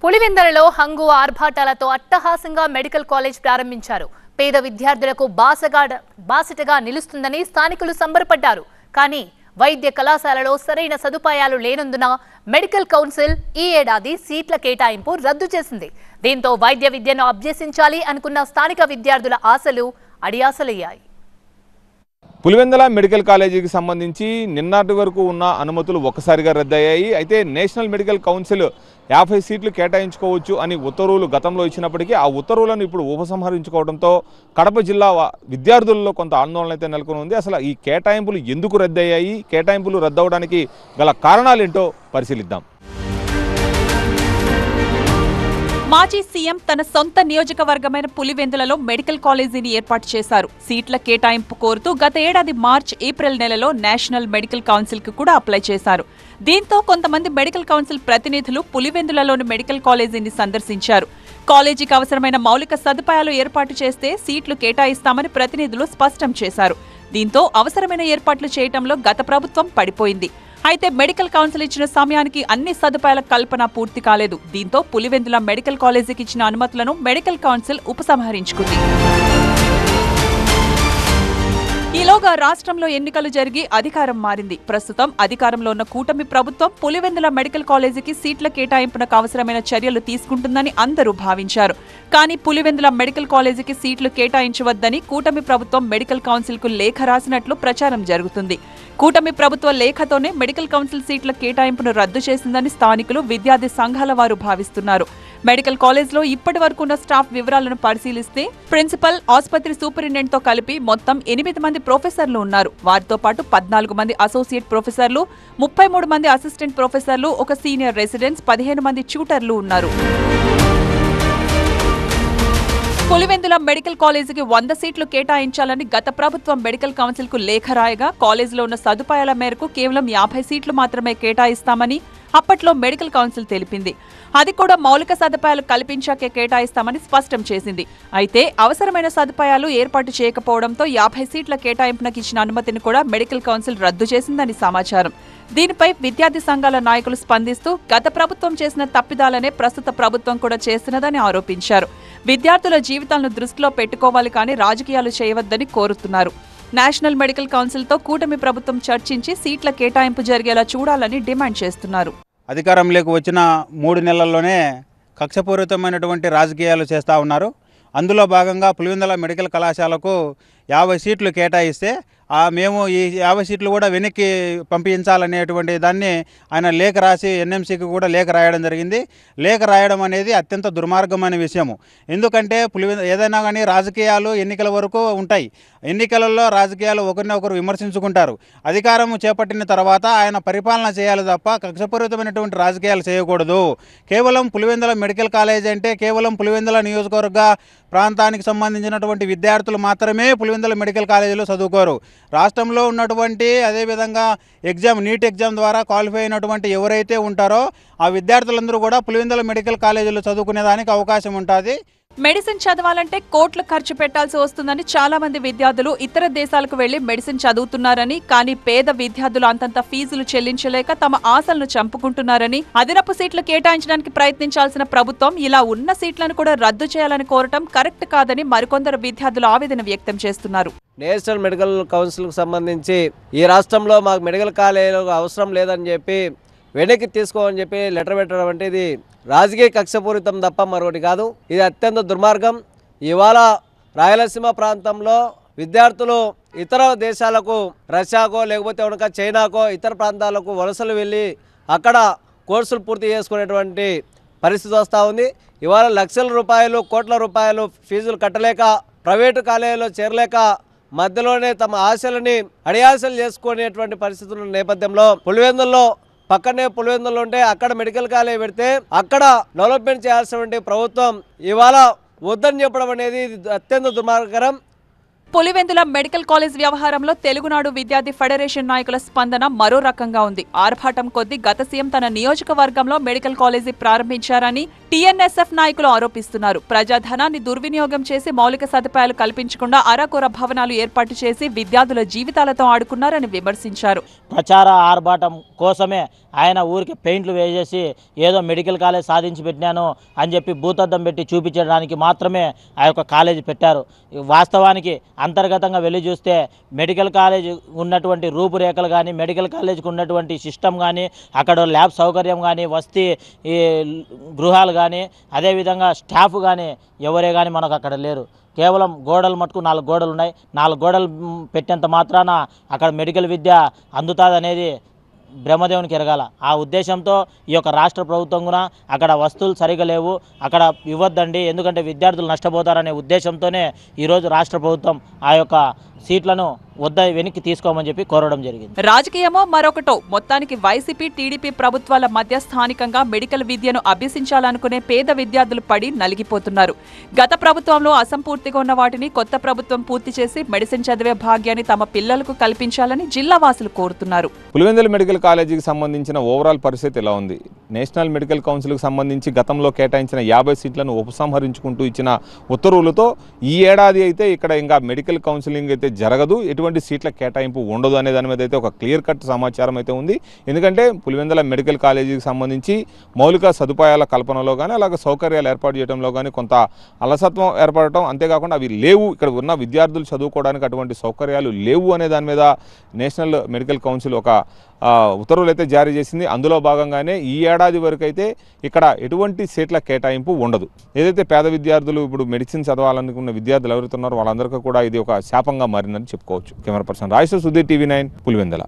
పులివెందులలో హంగు ఆర్భాటాలతో అట్టహాసంగా medical college ప్రారంభించారు. పేద విద్యార్థులకు బాసటగా నిలుస్తుందని స్థానికులు సంబరపడ్డారు. కానీ వైద్య కళాశాలలో సరైన సదుపాయాలు లేనందున మెడికల్ కౌన్సిల్ ఈ ఏడాది సీట్ల కేటాయింపు రద్దు చేసింది. దీంతో వైద్య విద్యను అభ్యసించాలి అనుకున్న స్థానిక విద్యార్థుల ఆశలు అడియాసలయ్యాయి. పులివెందుల మెడికల్ కాలేజీకి సంబంధించి నిన్నటి వరకు ఉన్న అనుమతులు ఒక్కసారిగా రద్దయ్యాయి. అయితే నేషనల్ మెడికల్ కౌన్సిల్ 50 సీట్లు కేటాయించుకోవచ్చు అని ఉత్తర్వులు గతంలో ఇచ్చినప్పటికీ ఆ ఉత్తర్వులను ఇప్పుడు ఉపసంహరించుకోవడంతో కడప జిల్లా విద్యార్థుల్లో కొంత ఆందోళన అయితే నెలకొని ఉంది. అసలు ఈ కేటాయింపులు ఎందుకు రద్దయ్యాయి, కేటాయింపులు రద్దవడానికి గల కారణాలేంటో పరిశీలిద్దాం. మాజీ సీఎం తన సొంత నియోజకవర్గమైన పులివెందులలో మెడికల్ కాలేజీని ఏర్పాటు చేశారు. సీట్ల కేటాయింపు కోరుతూ గత ఏడాది ఏప్రిల్ నెలలో నేషనల్ మెడికల్ కౌన్సిల్ కు కూడా అప్లై చేశారు. దీంతో కొంతమంది మెడికల్ కౌన్సిల్ ప్రతినిధులు పులివెందులలోని మెడికల్ కాలేజీని సందర్శించారు. కాలేజీకి అవసరమైన మౌలిక సదుపాయాలు ఏర్పాటు చేస్తే సీట్లు కేటాయిస్తామని ప్రతినిధులు స్పష్టం చేశారు. దీంతో అవసరమైన ఏర్పాట్లు చేయడంలో గత ప్రభుత్వం పడిపోయింది. అయితే మెడికల్ కౌన్సిల్ ఇచ్చిన సమయానికి అన్ని సదుపాయాల కల్పన పూర్తి కాలేదు. దీంతో పులివెందుల మెడికల్ కాలేజీకి ఇచ్చిన అనుమతులను మెడికల్ కౌన్సిల్ ఉపసంహరించుకుంది. ఈలోగా రాష్ట్రంలో ఎన్నికలు జరిగి అధికారం మారింది. ప్రస్తుతం అధికారంలో ఉన్న కూటమి ప్రభుత్వం పులివెందుల మెడికల్ కాలేజీకి సీట్ల కేటాయింపునకు అవసరమైన చర్యలు తీసుకుంటుందని అందరూ భావించారు. కానీ పులివెందుల మెడికల్ కాలేజీకి సీట్లు కేటాయించవద్దని కూటమి ప్రభుత్వం మెడికల్ కౌన్సిల్ కు లేఖ రాసినట్లు ప్రచారం జరుగుతుంది. కూటమి ప్రభుత్వ లేఖతోనే మెడికల్ కౌన్సిల్ సీట్ల కేటాయింపును రద్దు చేసిందని స్థానికులు, విద్యార్థి సంఘాల వారు భావిస్తున్నారు. మెడికల్ కాలేజ్లో ఇప్పటి వరకు ఉన్న స్టాఫ్ వివరాలను పరిశీలిస్తే ప్రిన్సిపల్, ఆసుపత్రి సూపరింటెండెంట్ తో కలిపి మొత్తం 8 మంది ప్రొఫెసర్లు ఉన్నారు. వారితో పాటు 14 మంది అసోసియేట్ ప్రొఫెసర్లు, 33 మంది అసిస్టెంట్ ప్రొఫెసర్లు, ఒక సీనియర్ రెసిడెంట్స్, 15 మంది ట్యూటర్లు ఉన్నారు. పులివెందుల మెడికల్ కాలేజీకి 100 సీట్లు కేటాయించాలని గత ప్రభుత్వం మెడికల్ కౌన్సిల్ కు లేఖ రాయగా కాలేజీలో ఉన్న సదుపాయాల మేరకు కేవలం 50 సీట్లు మాత్రమే కేటాయిస్తామని అప్పట్లో మెడికల్ కౌన్సిల్ తెలిపింది. అది కూడా మౌలిక సదుపాయాలు కల్పించాకే కేటాయిస్తామని స్పష్టం చేసింది. అయితే అవసరమైన సదుపాయాలు ఏర్పాటు చేయకపోవడంతో 50 సీట్ల కేటాయింపునకు ఇచ్చిన అనుమతిని కూడా మెడికల్ కౌన్సిల్ రద్దు చేసిందని సమాచారం. దీనిపై విద్యార్థి సంఘాల నాయకులు స్పందిస్తూ గత ప్రభుత్వం చేసిన తప్పిదాలనే ప్రస్తుత ప్రభుత్వం కూడా చేస్తున్నదని ఆరోపించారు. విద్యార్థుల జీవితాలను దృష్టిలో పెట్టుకోవాలి కానీ రాజకీయాలు చేయవద్దని కోరుతున్నారు. నేషనల్ మెడికల్ కౌన్సిల్తో కూటమి ప్రభుత్వం చర్చించి సీట్ల కేటాయింపు జరిగేలా చూడాలని డిమాండ్ చేస్తున్నారు. అధికారంలోకి వచ్చిన 3 నెలల్లోనే కక్షపూరితమైనటువంటి రాజకీయాలు చేస్తూ ఉన్నారు. అందులో భాగంగా పులివెందుల మెడికల్ కళాశాలకు 50 సీట్లు కేటాయిస్తే మేము ఈ 50 సీట్లు కూడా వెనక్కి పంపించాలనేటువంటి దాన్ని ఆయన లేఖ రాసి ఎన్ఎంసీకి కూడా లేఖ రాయడం జరిగింది. లేఖ రాయడం అనేది అత్యంత దుర్మార్గమైన విషయము. ఎందుకంటే ఏదైనా కానీ రాజకీయాలు ఎన్నికల వరకు ఉంటాయి. ఎన్నికలలో రాజకీయాలు ఒకరినొకరు విమర్శించుకుంటారు. అధికారం చేపట్టిన తర్వాత ఆయన పరిపాలన చేయాలి తప్ప కక్షపూరితమైనటువంటి రాజకీయాలు చేయకూడదు. కేవలం పులివెందుల మెడికల్ కాలేజ్ అంటే కేవలం పులివెందుల నియోజకవర్గ ప్రాంతానికి సంబంధించినటువంటి విద్యార్థులు మాత్రమే పులివెందుల మెడికల్ కాలేజీలో చదువుకోరు. రాష్ట్రంలో ఉన్నటువంటి అదేవిధంగా నీట్ ఎగ్జామ్ ద్వారా క్వాలిఫై అయినటువంటి ఎవరైతే ఉంటారో ఆ విద్యార్థులందరూ కూడా పులివెందుల మెడికల్ కాలేజీలో చదువుకునేదానికి అవకాశం ఉంటుంది. మెడిసిన్ చదవాలంటే కోట్లు ఖర్చు పెట్టాల్సి వస్తుందని చాలా మంది విద్యార్థులు ఇతర దేశాలకు వెళ్లి మెడిసిన్ చదువుతున్నారని, కానీ పేద విద్యార్థులు అంతంత ఫీజులు చెల్లించలేక తమ ఆశలను చంపుకుంటున్నారని, అదనపు సీట్లు కేటాయించడానికి ప్రయత్నించాల్సిన ప్రభుత్వం ఇలా ఉన్న సీట్లను కూడా రద్దు చేయాలని కోరటం కరెక్ట్ కాదని మరికొందరు విద్యార్థులు ఆవేదన వ్యక్తం చేస్తున్నారు. నేషనల్ మెడికల్ కౌన్సిల్కు సంబంధించి ఈ రాష్ట్రంలో మాకు మెడికల్ కాలేజీలు అవసరం లేదని చెప్పి వెనక్కి తీసుకోమని చెప్పి లెటర్ పెట్టడం అంటే ఇది రాజకీయ కక్షపూరితం తప్ప మరొకటి కాదు. ఇది అత్యంత దుర్మార్గం. ఇవాళ రాయలసీమ ప్రాంతంలో విద్యార్థులు ఇతర దేశాలకు, రష్యాకో లేకపోతే కనుక చైనాకో ఇతర ప్రాంతాలకు వలసలు వెళ్ళి అక్కడ కోర్సులు పూర్తి చేసుకునేటువంటి పరిస్థితి వస్తూ ఉంది. ఇవాళ లక్షల రూపాయలు, కోట్ల రూపాయలు ఫీజులు కట్టలేక, ప్రైవేటు కాలేజీలో చేరలేక మధ్యలోనే తమ ఆశలని అడియాసలు చేసుకునేటువంటి పరిస్థితుల నేపథ్యంలో పక్కనే పులివెందులు ఉంటే అక్కడ మెడికల్ కాలేజ్ పెడితే అక్కడ డెవలప్మెంట్ చేయాల్సినటువంటి ప్రభుత్వం ఇవాళ వద్దని చెప్పడం అనేది అత్యంత దుర్మార్గకరం. పులివెందుల మెడికల్ కాలేజ్ వ్యవహారంలో తెలుగునాడు విద్యార్థి ఫెడరేషన్ నాయకుల స్పందన మరో రకంగా ఉంది. ఆర్భాటం కొద్దీ గత సీఎం తన నియోజకవర్గంలో మెడికల్ కాలేజీ ప్రారంభించారని టీఎన్ఎస్ఎఫ్ నాయకులు ఆరోపిస్తున్నారు. ప్రజాధనాన్ని దుర్వినియోగం చేసి మౌలిక సదుపాయాలు కల్పించకుండా అరకొర భవనాలు ఏర్పాటు చేసి విద్యార్థుల జీవితాలతో ఆడుకున్నారని విమర్శించారు. ప్రచార ఆర్భాటం కోసమే ఆయన ఊరికి పెయింట్లు వేసేసి ఏదో మెడికల్ కాలేజ్ సాధించి పెట్టినాను అని చెప్పి భూతద్దం పెట్టి చూపించడానికి మాత్రమే ఆ యొక్క కాలేజీ పెట్టారు. వాస్తవానికి అంతర్గతంగా వెళ్ళి చూస్తే మెడికల్ కాలేజ్ ఉన్నటువంటి రూపురేఖలు కానీ, మెడికల్ కాలేజీకి ఉన్నటువంటి సిస్టమ్ కానీ, అక్కడ ల్యాబ్ సౌకర్యం కానీ, వసతి ఈ గృహాలు కానీ, అదేవిధంగా స్టాఫ్ కానీ ఎవరే కానీ మనకు అక్కడ లేరు. కేవలం గోడలు మటుకు 4 గోడలు ఉన్నాయి. 4 గోడలు పెట్టేంత మాత్రాన అక్కడ మెడికల్ విద్య అందుతాదనేది బ్రహ్మదేవునికి ఎరగాల. ఆ ఉద్దేశంతో ఈ యొక్క రాష్ట్ర ప్రభుత్వం కూడా అక్కడ వస్తువులు సరిగా లేవు, అక్కడ ఇవ్వద్దండి, ఎందుకంటే విద్యార్థులు నష్టపోతారనే ఉద్దేశంతోనే ఈరోజు రాష్ట్ర ప్రభుత్వం ఆ యొక్క సీట్లను వెనక్కి తీసుకోమని చెప్పి కోరడం జరిగింది. రాజకీయమో మరొకటో మొత్తానికి వైసీపీ టీడీపీ ప్రభుత్వాల మధ్య స్థానికంగా మెడికల్ విద్యను అభ్యసించాలనుకునే పేద విద్యార్థులు పడి నలిగిపోతున్నారు. గత ప్రభుత్వంలో అసంపూర్తిగా ఉన్న వాటిని కొత్త ప్రభుత్వం పూర్తి చేసి మెడిసిన్ చదివే భాగ్యాన్ని తమ పిల్లలకు కల్పించాలని జిల్లా వాసులు కోరుతున్నారు. పులివెందుల మెడికల్ కాలేజీకి సంబంధించిన ఓవరాల్ పరిస్థితి ఎలా ఉంది? నేషనల్ మెడికల్ కౌన్సిల్కి సంబంధించి గతంలో కేటాయించిన 50 సీట్లను ఉపసంహరించుకుంటూ ఇచ్చిన ఉత్తర్వులతో ఈ ఏడాది అయితే ఇక్కడ ఇంకా మెడికల్ కౌన్సిలింగ్ అయితే జరగదు, ఎటువంటి సీట్ల కేటాయింపు ఉండదు అనే దాని మీద అయితే ఒక క్లియర్ కట్ సమాచారం అయితే ఉంది. ఎందుకంటే పులివెందుల మెడికల్ కాలేజీకి సంబంధించి మౌలిక సదుపాయాల కల్పనలో కానీ, అలాగే సౌకర్యాలు ఏర్పాటు చేయడంలో కానీ కొంత అలసత్వం ఏర్పడటం, అంతేకాకుండా అవి లేవు, ఇక్కడ ఉన్న విద్యార్థులు చదువుకోవడానికి అటువంటి సౌకర్యాలు లేవు అనే దాని మీద నేషనల్ మెడికల్ కౌన్సిల్ ఒక ఉత్తర్వులు అయితే జారీ చేసింది. అందులో భాగంగానే ఈ ఏడాది వరకు అయితే ఇక్కడ ఎటువంటి సీట్ల కేటాయింపు ఉండదు. ఏదైతే పేద విద్యార్థులు ఇప్పుడు మెడిసిన్ చదవాలనుకున్న విద్యార్థులు ఎవరైతే ఉన్నారో వాళ్ళందరికీ కూడా ఇది ఒక శాపంగా మారిందని చెప్పుకోవచ్చు. Camera person Rajesh, Sudheer, TV9, Pulivendula.